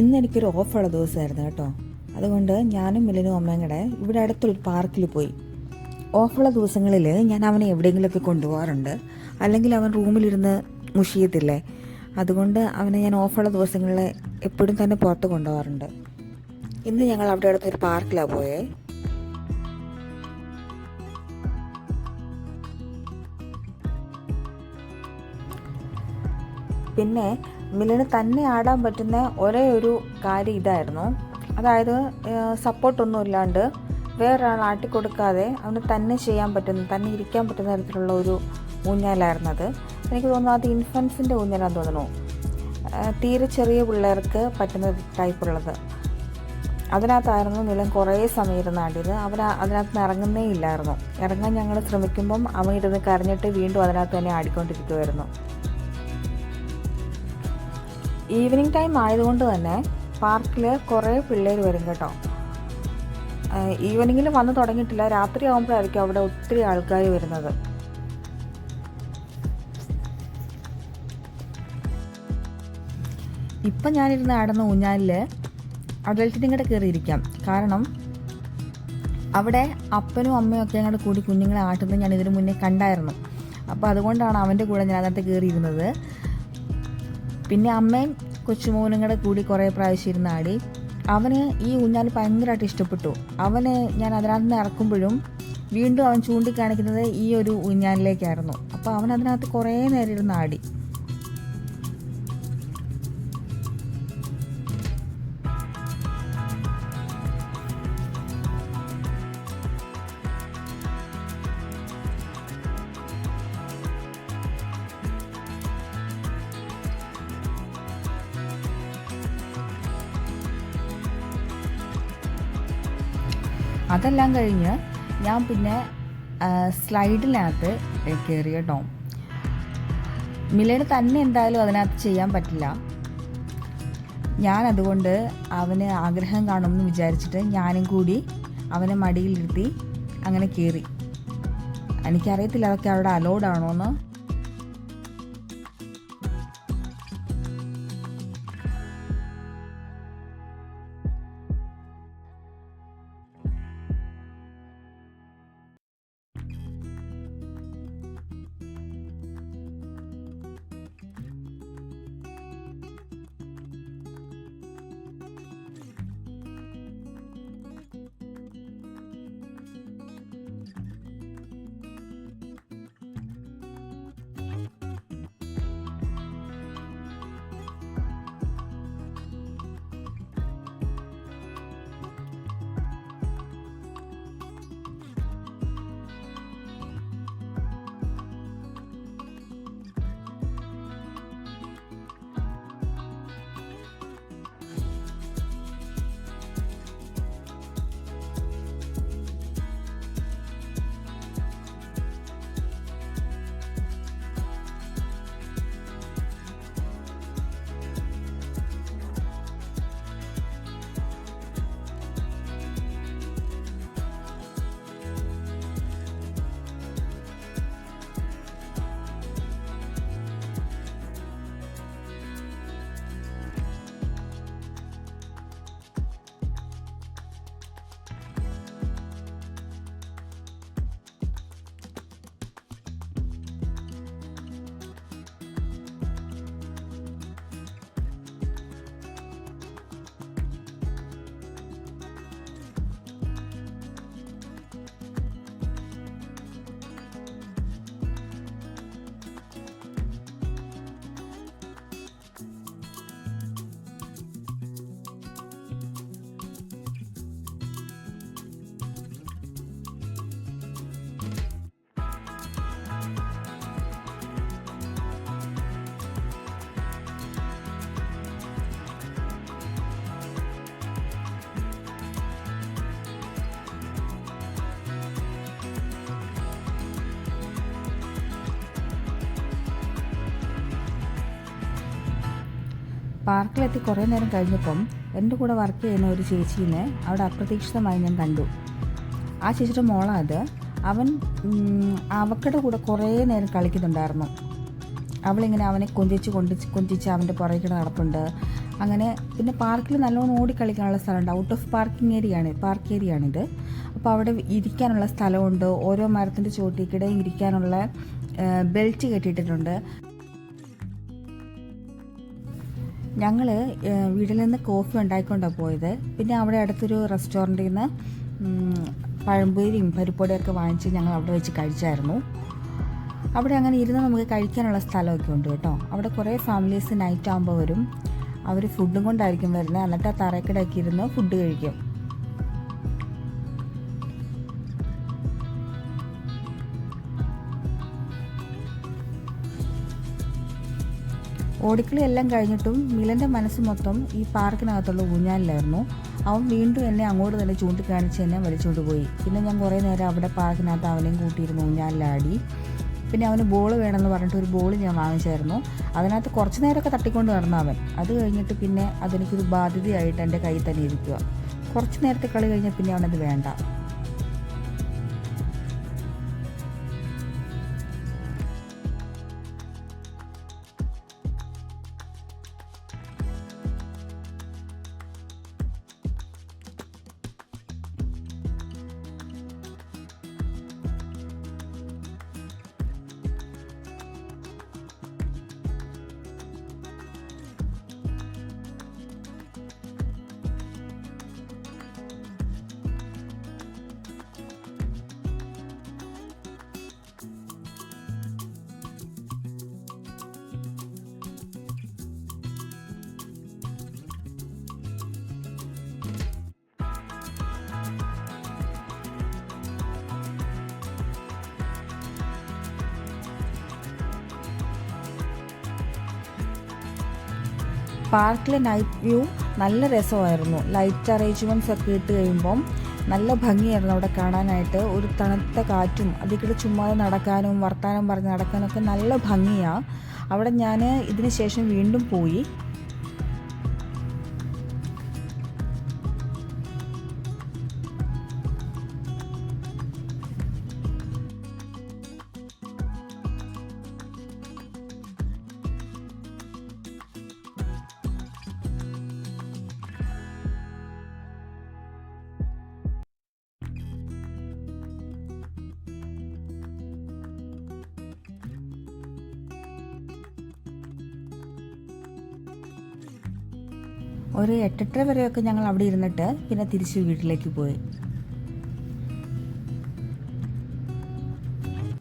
ഇന്ന് എനിക്കൊരു ഓഫുള്ള ദിവസമായിരുന്നു കേട്ടോ. അതുകൊണ്ട് ഞാനും മിലനും അമ്മയും കൂടെ ഇവിടെ അടുത്തൊരു പാർക്കിൽ പോയി. ഓഫുള്ള ദിവസങ്ങളിൽ ഞാൻ അവനെ എവിടെയെങ്കിലുമൊക്കെ കൊണ്ടുപോകാറുണ്ട്. അല്ലെങ്കിൽ അവൻ റൂമിലിരുന്ന് മുഷിയത്തില്ലേ, അതുകൊണ്ട് അവനെ ഞാൻ ഓഫുള്ള ദിവസങ്ങളിൽ എപ്പോഴും തന്നെ പുറത്ത് കൊണ്ടുപോകാറുണ്ട്. ഇന്ന് ഞങ്ങൾ അവിടെ അടുത്തൊരു പാർക്കിലാണ് പോയേ. പിന്നെ മിലന് തന്നെ ആടാൻ പറ്റുന്ന ഒരേ ഒരു കാര്യം ഇതായിരുന്നു. അതായത് സപ്പോർട്ടൊന്നും ഇല്ലാണ്ട് വേറൊരാൾ ആട്ടിക്കൊടുക്കാതെ അവന് തന്നെ ചെയ്യാൻ പറ്റുന്ന, തന്നെ ഇരിക്കാൻ പറ്റുന്ന തരത്തിലുള്ള ഒരു ഊഞ്ഞാലായിരുന്നു അത്. എനിക്ക് തോന്നുന്നു അത് ഇൻഫൻസിൻ്റെ ഊഞ്ഞാലാന്ന് തോന്നുന്നു, തീരെ ചെറിയ പിള്ളേർക്ക് പറ്റുന്ന ടൈപ്പുള്ളത്. അതിനകത്തായിരുന്നു മിലൻ കുറേ സമയം ഇരുന്ന് ആടിയത്. അതിനകത്ത് നിന്ന് ഇറങ്ങുന്നേ ഇല്ലായിരുന്നു. ഇറങ്ങാൻ ഞങ്ങൾ ശ്രമിക്കുമ്പം അവൻ ഇരുന്ന് കരഞ്ഞിട്ട് വീണ്ടും അതിനകത്ത് തന്നെ ആടിക്കൊണ്ടിരിക്കുമായിരുന്നു. ഈവനിങ് ടൈം ആയതുകൊണ്ട് തന്നെ പാർക്കിൽ കുറേ പിള്ളേർ വരും കേട്ടോ. ഈവനിങ്ങിൽ വന്ന് തുടങ്ങിയിട്ടില്ല, രാത്രി ആകുമ്പോഴായിരിക്കും അവിടെ ഒത്തിരി ആൾക്കാർ വരുന്നത്. ഇപ്പം ഞാനിരുന്ന് ആടുന്ന ഊഞ്ഞാലിൽ അഡൽറ്റിനും കൂടെ കയറിയിരിക്കാം. കാരണം അവിടെ അപ്പനും അമ്മയും ഒക്കെ അങ്ങോട്ട് കൂടി കുഞ്ഞുങ്ങളെ ആട്ടുന്നത് ഞാൻ ഇതിനു മുന്നേ കണ്ടായിരുന്നു. അപ്പോൾ അതുകൊണ്ടാണ് അവൻ്റെ കൂടെ ഞാൻ അതിനകത്ത് കയറിയിരുന്നത്. പിന്നെ അമ്മയും കൊച്ചുമോനും കൂടെ കൂടി കുറേ പ്രാവശ്യം ഇരുന്ന് ആടി. അവന് ഈ ഊഞ്ഞാൽ ഭയങ്കരമായിട്ട് ഇഷ്ടപ്പെട്ടു. അവന് ഞാൻ അതിനകത്ത് നിന്ന് ഇറക്കുമ്പോഴും വീണ്ടും അവൻ ചൂണ്ടിക്കാണിക്കുന്നത് ഈ ഒരു ഊഞ്ഞാലിലേക്കായിരുന്നു. അപ്പോൾ അവൻ അതിനകത്ത് കുറേ നേരം ഇരുന്ന് ആടി. അതെല്ലാം കഴിഞ്ഞ് ഞാൻ പിന്നെ സ്ലൈഡിനകത്ത് കയറി കേട്ടോ. മിലന് തന്നെ എന്തായാലും അതിനകത്ത് ചെയ്യാൻ പറ്റില്ല. ഞാനതുകൊണ്ട് അവന് ആഗ്രഹം കാണുമെന്ന് വിചാരിച്ചിട്ട് ഞാനും കൂടി അവനെ മടിയിലിരുത്തി അങ്ങനെ കയറി. എനിക്കറിയത്തില്ല അതൊക്കെ അവിടെ അലൗഡ് ആണോ എന്ന്. പാർക്കിലെത്തി കുറേ നേരം കഴിഞ്ഞപ്പം എൻ്റെ കൂടെ വർക്ക് ചെയ്യുന്ന ഒരു ചേച്ചീനെ അവിടെ അപ്രതീക്ഷിതമായി ഞാൻ കണ്ടു. ആ ചേച്ചിയുടെ മോളാണ് അത്. അവൻ അവക്കടെ കൂടെ കുറേ നേരം കളിക്കുന്നുണ്ടായിരുന്നു. അവളിങ്ങനെ അവനെ കൊഞ്ചിച്ച് അവൻ്റെ പുറകെ നടപ്പുണ്ട്. അങ്ങനെ പിന്നെ പാർക്കിൽ നല്ലോണം ഓടിക്കളിക്കാനുള്ള സ്ഥലമുണ്ട്. ഔട്ട് ഓഫ് പാർക്ക് ഏരിയയാണിത്. അപ്പോൾ അവിടെ ഇരിക്കാനുള്ള സ്ഥലമുണ്ട്. ഓരോ മരത്തിൻ്റെ ചോട്ടിക്കിടെയും ഇരിക്കാനുള്ള ബെൽറ്റ് കെട്ടിയിട്ടിട്ടുണ്ട്. ഞങ്ങൾ വീട്ടിൽ നിന്ന് കോഫി ഉണ്ടാക്കിക്കൊണ്ടാണ് പോയത്. പിന്നെ അവിടെ അടുത്തൊരു റെസ്റ്റോറൻറ്റിൽ നിന്ന് പഴംപൊരിയും പരിപ്പൊടിയൊക്കെ വാങ്ങിച്ച് ഞങ്ങൾ അവിടെ വെച്ച് കഴിച്ചായിരുന്നു. അവിടെ അങ്ങനെ ഇരുന്ന് നമുക്ക് കഴിക്കാനുള്ള സ്ഥലമൊക്കെ ഉണ്ട് കേട്ടോ. അവിടെ കുറേ ഫാമിലീസ് നൈറ്റ് ആകുമ്പോൾ വരും. അവർ ഫുഡും കൊണ്ടായിരിക്കും വരുന്നത്. എന്നിട്ട് ആ തറക്കിടയൊക്കെ ഇരുന്ന് ഫുഡ് കഴിക്കും. ഓടിക്കളി എല്ലാം കഴിഞ്ഞിട്ടും മിലൻ്റെ മനസ്സ് മൊത്തം ഈ പാർക്കിനകത്തുള്ള ഊഞ്ഞാലിലായിരുന്നു. അവൻ വീണ്ടും എന്നെ അങ്ങോട്ട് തന്നെ ചൂണ്ടിക്കാണിച്ച് എന്നെ വലിച്ചുകൊണ്ട് പോയി. പിന്നെ ഞാൻ കുറേ നേരം അവിടെ പാർക്കിനകത്ത് അവനെയും കൂട്ടിയിരുന്ന് ഊഞ്ഞാലിലാടി. പിന്നെ അവന് ബോൾ വേണമെന്ന് പറഞ്ഞിട്ട് ഒരു ബോൾ ഞാൻ വാങ്ങിച്ചായിരുന്നു. അതിനകത്ത് കുറച്ച് നേരമൊക്കെ തട്ടിക്കൊണ്ട് നടന്നു അവൻ. അത് കഴിഞ്ഞിട്ട് പിന്നെ അതെനിക്കൊരു ബാധ്യതയായിട്ട് എൻ്റെ കയ്യിൽ തന്നെ ഇരിക്കുക. കുറച്ച് നേരത്തെ കളി കഴിഞ്ഞാൽ പിന്നെ അവനത് വേണ്ട. പാർക്കിലെ നൈറ്റ് വ്യൂ നല്ല രസമായിരുന്നു. ലൈറ്റ് അറേഞ്ച്മെൻറ്റ്സ് ഒക്കെ ഇട്ട് കഴിയുമ്പം നല്ല ഭംഗിയായിരുന്നു അവിടെ കാണാനായിട്ട്. ഒരു തണുത്ത കാറ്റും അതിൽ ചുമ്മാതെ നടക്കാനും വർത്താനം പറഞ്ഞ് നടക്കാനൊക്കെ നല്ല ഭംഗിയാണ്. അവിടെ ഞാൻ ഇതിന് ശേഷം വീണ്ടും പോയി. ഒരു 8:30 വരെയൊക്കെ ഞങ്ങൾ അവിടെ ഇരുന്നിട്ട് പിന്നെ തിരിച്ച് വീട്ടിലേക്ക് പോയി.